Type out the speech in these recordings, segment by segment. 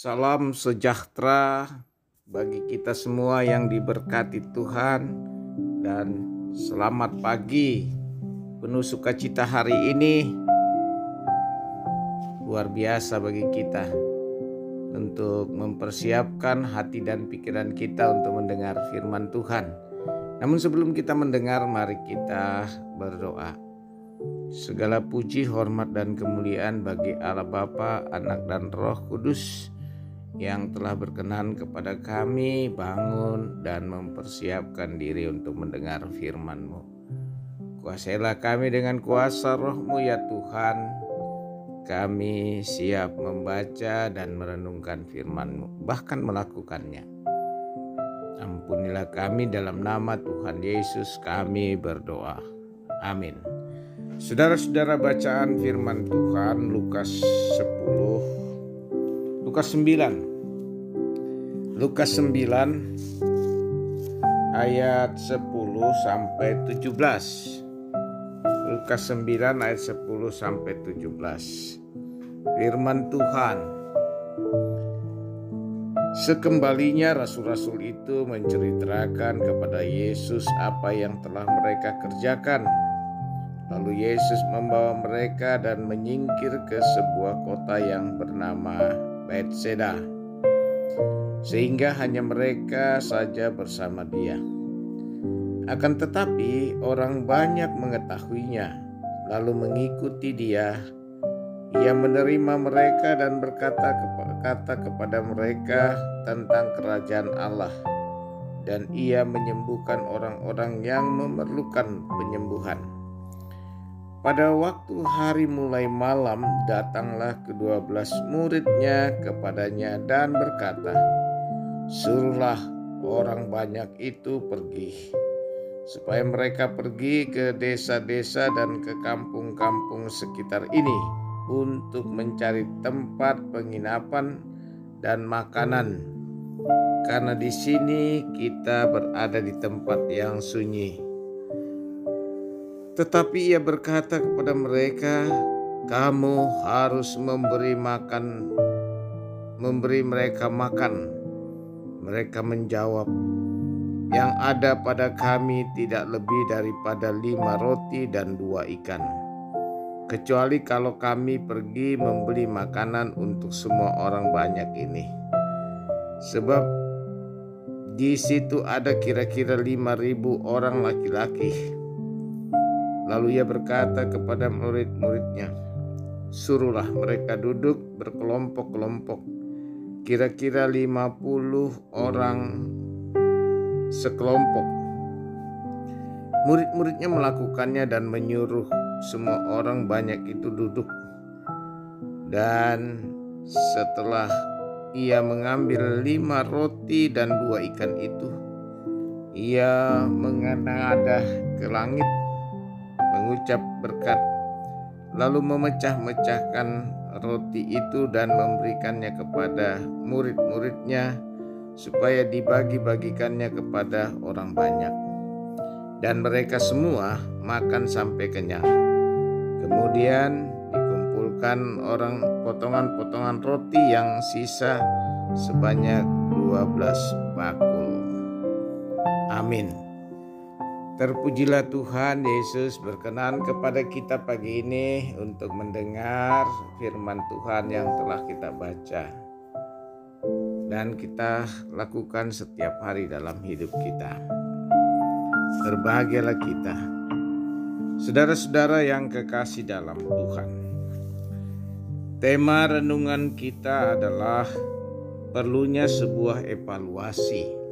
Salam sejahtera bagi kita semua yang diberkati Tuhan, dan selamat pagi. Penuh sukacita hari ini luar biasa bagi kita untuk mempersiapkan hati dan pikiran kita untuk mendengar firman Tuhan. Namun sebelum kita mendengar, mari kita berdoa. Segala puji, hormat, dan kemuliaan bagi Allah Bapa, Anak, dan Roh Kudus yang telah berkenan kepada kami bangun dan mempersiapkan diri untuk mendengar firman-Mu. Kuasailah kami dengan kuasa Roh-Mu ya Tuhan. Kami siap membaca dan merenungkan firman-Mu, bahkan melakukannya. Ampunilah kami, dalam nama Tuhan Yesus kami berdoa. Amin. Saudara-saudara, bacaan firman Tuhan Lukas 9 ayat 10 sampai 17. Lukas 9 ayat 10 sampai 17. Firman Tuhan. Sekembalinya rasul-rasul itu menceritakan kepada Yesus apa yang telah mereka kerjakan. Lalu Yesus membawa mereka dan menyingkir ke sebuah kota yang bernama Betseda, sehingga hanya mereka saja bersama Dia. Akan tetapi orang banyak mengetahuinya, lalu mengikuti Dia. Ia menerima mereka dan berkata kepada mereka tentang kerajaan Allah, dan Ia menyembuhkan orang-orang yang memerlukan penyembuhan. Pada waktu hari mulai malam, datanglah ke-12 murid-Nya kepadanya dan berkata, "Suruhlah orang banyak itu pergi, supaya mereka pergi ke desa-desa dan ke kampung-kampung sekitar ini untuk mencari tempat penginapan dan makanan, karena di sini kita berada di tempat yang sunyi." Tetapi Ia berkata kepada mereka, "Kamu harus memberi mereka makan." Mereka menjawab, "Yang ada pada kami tidak lebih daripada 5 roti dan 2 ikan. Kecuali kalau kami pergi membeli makanan untuk semua orang banyak ini. Sebab di situ ada kira-kira 5.000 orang laki-laki." Lalu Ia berkata kepada murid-murid-Nya, "Suruhlah mereka duduk berkelompok-kelompok, kira-kira 50 orang sekelompok." Murid-murid-Nya melakukannya dan menyuruh semua orang banyak itu duduk. Dan setelah Ia mengambil 5 roti dan 2 ikan itu, Ia mengadah ke langit, mengucap berkat, lalu memecah-mecahkan roti itu dan memberikannya kepada murid-murid-Nya supaya dibagi-bagikannya kepada orang banyak. Dan mereka semua makan sampai kenyang. Kemudian dikumpulkan orang potongan-potongan roti yang sisa sebanyak 12 bakul. Amin. Terpujilah Tuhan Yesus berkenan kepada kita pagi ini untuk mendengar firman Tuhan yang telah kita baca dan kita lakukan setiap hari dalam hidup kita. Berbahagialah kita, saudara-saudara yang kekasih dalam Tuhan. Tema renungan kita adalah perlunya sebuah evaluasi.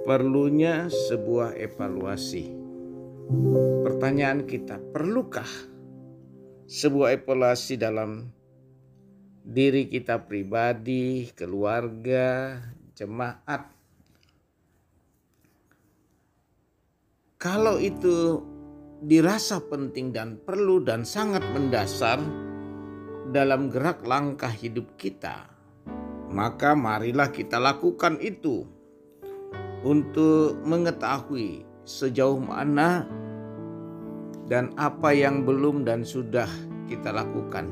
Perlunya sebuah evaluasi. Pertanyaan kita, perlukah sebuah evaluasi dalam diri kita pribadi, keluarga, jemaat? Kalau itu dirasa penting dan perlu dan sangat mendasar dalam gerak langkah hidup kita, maka marilah kita lakukan itu untuk mengetahui sejauh mana dan apa yang belum dan sudah kita lakukan.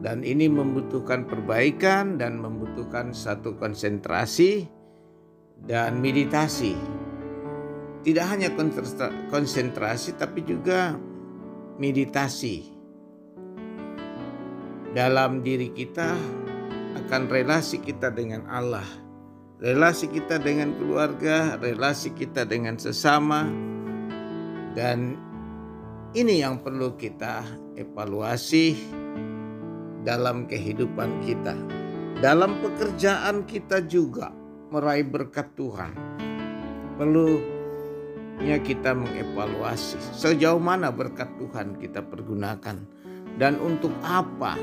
Dan ini membutuhkan perbaikan dan membutuhkan satu konsentrasi dan meditasi. Tidak hanya konsentrasi tapi juga meditasi dalam diri kita akan relasi kita dengan Allah, relasi kita dengan keluarga, relasi kita dengan sesama. Dan ini yang perlu kita evaluasi dalam kehidupan kita. Dalam pekerjaan kita juga meraih berkat Tuhan. Perlunya kita mengevaluasi sejauh mana berkat Tuhan kita pergunakan dan untuk apa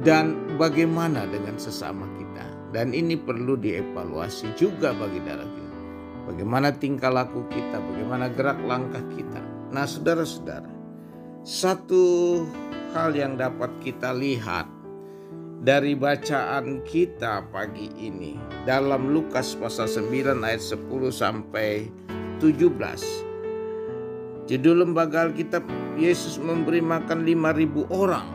dan bagaimana dengan sesama kita. Dan ini perlu dievaluasi juga bagi darah kita. Bagaimana tingkah laku kita, bagaimana gerak langkah kita. Nah, saudara-saudara, satu hal yang dapat kita lihat dari bacaan kita pagi ini dalam Lukas pasal 9 ayat 10 sampai 17. Judul lembaga Alkitab, Yesus memberi makan 5.000 orang.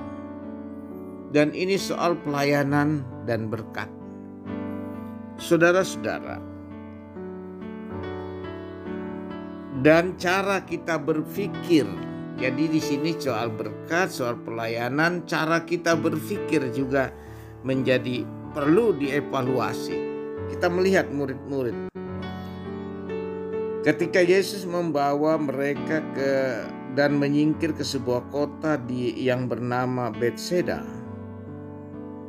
Dan ini soal pelayanan dan berkat. Saudara-saudara, dan cara kita berpikir. Jadi di sini soal berkat, soal pelayanan, cara kita berpikir juga menjadi perlu dievaluasi. Kita melihat murid-murid. Ketika Yesus membawa mereka dan menyingkir ke sebuah kota yang bernama Betseda.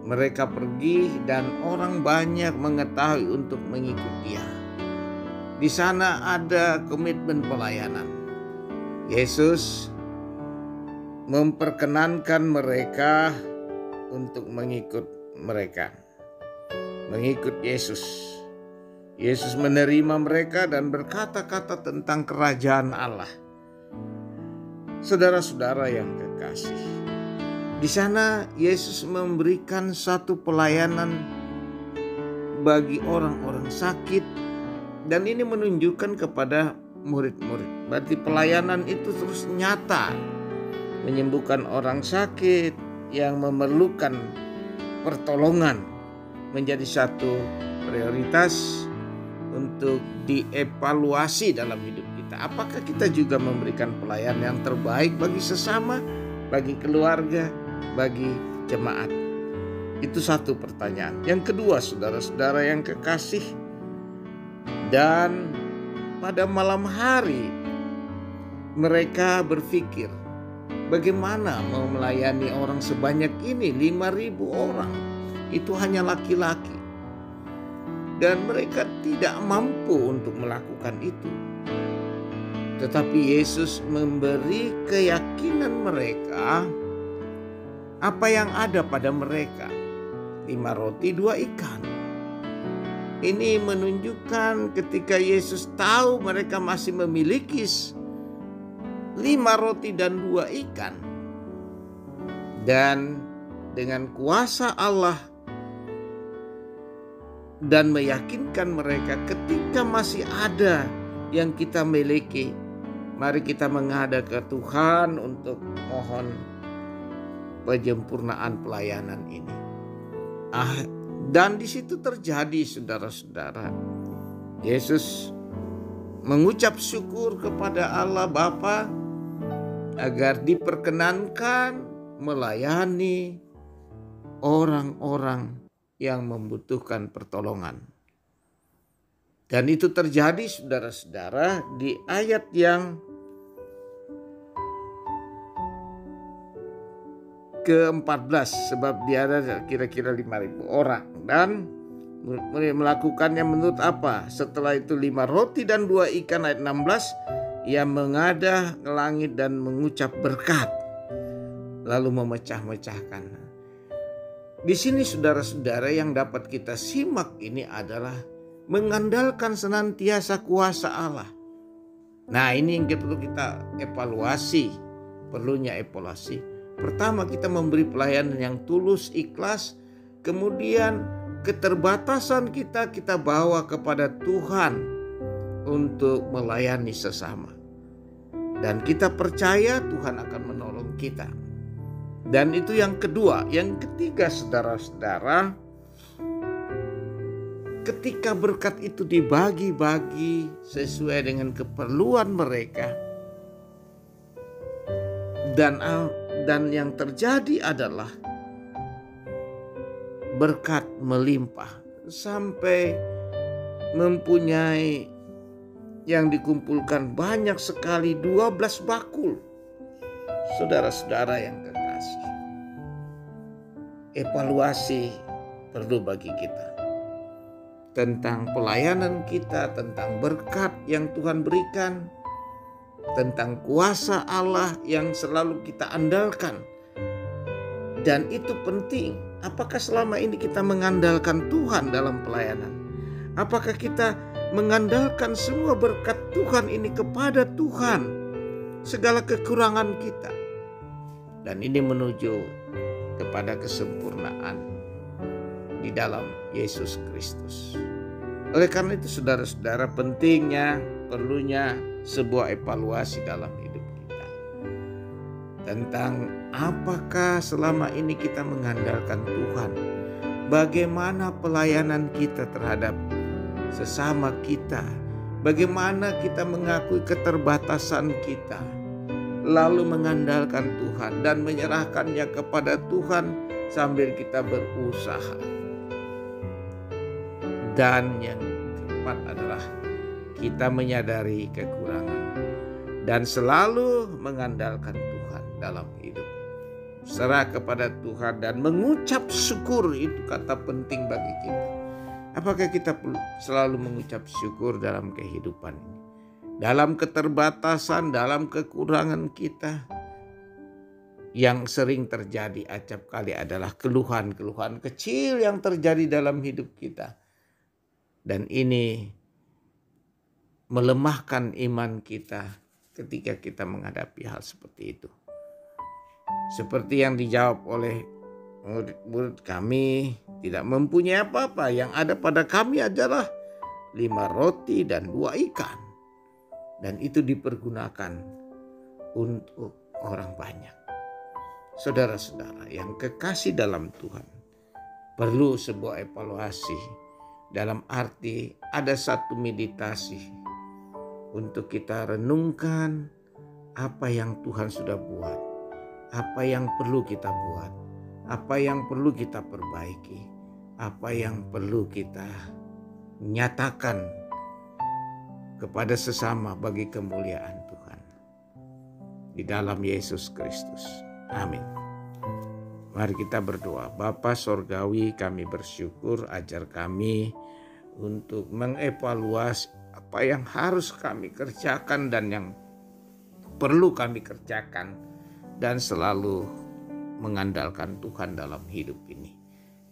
Mereka pergi dan orang banyak mengetahui untuk mengikut Dia. Di sana ada komitmen pelayanan. Yesus memperkenankan mereka untuk mengikut mereka. Mengikut Yesus. Yesus menerima mereka dan berkata-kata tentang kerajaan Allah. Saudara-saudara yang kekasih, di sana Yesus memberikan satu pelayanan bagi orang-orang sakit, dan ini menunjukkan kepada murid-murid. Berarti pelayanan itu terus nyata. Menyembuhkan orang sakit yang memerlukan pertolongan menjadi satu prioritas untuk dievaluasi dalam hidup kita. Apakah kita juga memberikan pelayanan yang terbaik bagi sesama, bagi keluarga, bagi jemaat? Itu satu pertanyaan. Yang kedua, saudara-saudara yang kekasih, dan pada malam hari mereka berpikir, bagaimana mau melayani orang sebanyak ini, 5.000 orang. Itu hanya laki-laki. Dan mereka tidak mampu untuk melakukan itu. Tetapi Yesus memberi keyakinan mereka apa yang ada pada mereka. 5 roti 2 ikan. Ini menunjukkan ketika Yesus tahu mereka masih memiliki 5 roti dan 2 ikan. Dan dengan kuasa Allah dan meyakinkan mereka ketika masih ada yang kita miliki, mari kita menghadap ke Tuhan untuk mohon penyempurnaan pelayanan ini. Dan di situ terjadi, saudara-saudara, Yesus mengucap syukur kepada Allah Bapa agar diperkenankan melayani orang-orang yang membutuhkan pertolongan. Dan itu terjadi, saudara-saudara, di ayat yang ke-14, sebab dia ada kira-kira 5.000 orang. Dan melakukannya menurut apa? Setelah itu 5 roti dan 2 ikan, ayat 16, ia mengadah ke langit dan mengucap berkat, lalu memecah-mecahkan. Di sini, saudara-saudara, yang dapat kita simak ini adalah mengandalkan senantiasa kuasa Allah. Nah, ini yang perlu kita evaluasi, perlunya evaluasi. Pertama, kita memberi pelayanan yang tulus, ikhlas. Kemudian keterbatasan kita bawa kepada Tuhan untuk melayani sesama. Dan kita percaya Tuhan akan menolong kita. Dan itu yang kedua. Yang ketiga, saudara-saudara, ketika berkat itu dibagi-bagi sesuai dengan keperluan mereka, dan yang terjadi adalah berkat melimpah sampai mempunyai yang dikumpulkan banyak sekali, 12 bakul. Saudara-saudara yang kekasih, evaluasi perlu bagi kita tentang pelayanan kita, tentang berkat yang Tuhan berikan, tentang kuasa Allah yang selalu kita andalkan. Dan itu penting. Apakah selama ini kita mengandalkan Tuhan dalam pelayanan? Apakah kita mengandalkan semua berkat Tuhan ini kepada Tuhan, segala kekurangan kita? Dan ini menuju kepada kesempurnaan di dalam Yesus Kristus. Oleh karena itu, saudara-saudara, pentingnya, perlunya sebuah evaluasi dalam hidup kita tentang apakah selama ini kita mengandalkan Tuhan, bagaimana pelayanan kita terhadap sesama kita, bagaimana kita mengakui keterbatasan kita, lalu mengandalkan Tuhan dan menyerahkannya kepada Tuhan sambil kita berusaha. Dan yang keempat adalah kita menyadari kekurangan dan selalu mengandalkan Tuhan dalam hidup. Serah kepada Tuhan dan mengucap syukur, itu kata penting bagi kita. Apakah kita selalu mengucap syukur dalam kehidupan ini? Dalam keterbatasan, dalam kekurangan kita, yang sering terjadi acap kali adalah keluhan-keluhan kecil yang terjadi dalam hidup kita. Dan ini melemahkan iman kita ketika kita menghadapi hal seperti itu. Seperti yang dijawab oleh murid-murid kami, tidak mempunyai apa-apa, yang ada pada kami adalah 5 roti dan 2 ikan. Dan itu dipergunakan untuk orang banyak. Saudara-saudara yang kekasih dalam Tuhan, perlu sebuah evaluasi. Dalam arti ada satu meditasi untuk kita renungkan apa yang Tuhan sudah buat, apa yang perlu kita buat, apa yang perlu kita perbaiki, apa yang perlu kita nyatakan kepada sesama bagi kemuliaan Tuhan. Di dalam Yesus Kristus. Amin. Mari kita berdoa. Bapa Sorgawi, kami bersyukur, ajar kami untuk mengevaluasi apa yang harus kami kerjakan dan yang perlu kami kerjakan, dan selalu mengandalkan Tuhan dalam hidup ini.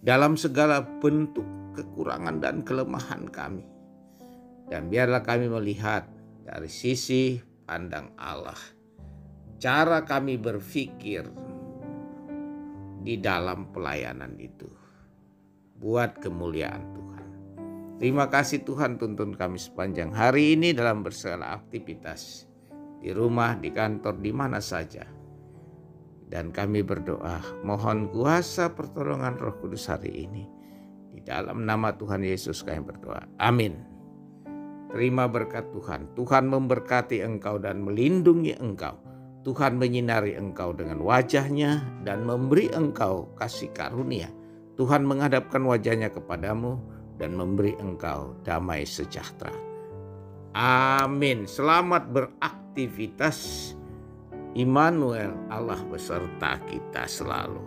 Dalam segala bentuk kekurangan dan kelemahan kami. Dan biarlah kami melihat dari sisi pandang Allah. Cara kami berpikir di dalam pelayanan itu buat kemuliaan Tuhan. Terima kasih Tuhan, tuntun kami sepanjang hari ini dalam bersegala aktivitas, di rumah, di kantor, di mana saja. Dan kami berdoa, mohon kuasa pertolongan Roh Kudus hari ini. Di dalam nama Tuhan Yesus kami berdoa. Amin. Terima berkat Tuhan. Tuhan memberkati engkau dan melindungi engkau. Tuhan menyinari engkau dengan wajahnya dan memberi engkau kasih karunia. Tuhan menghadapkan wajahnya kepadamu dan memberi engkau damai sejahtera. Amin. Selamat beraktivitas. Immanuel, Allah beserta kita selalu.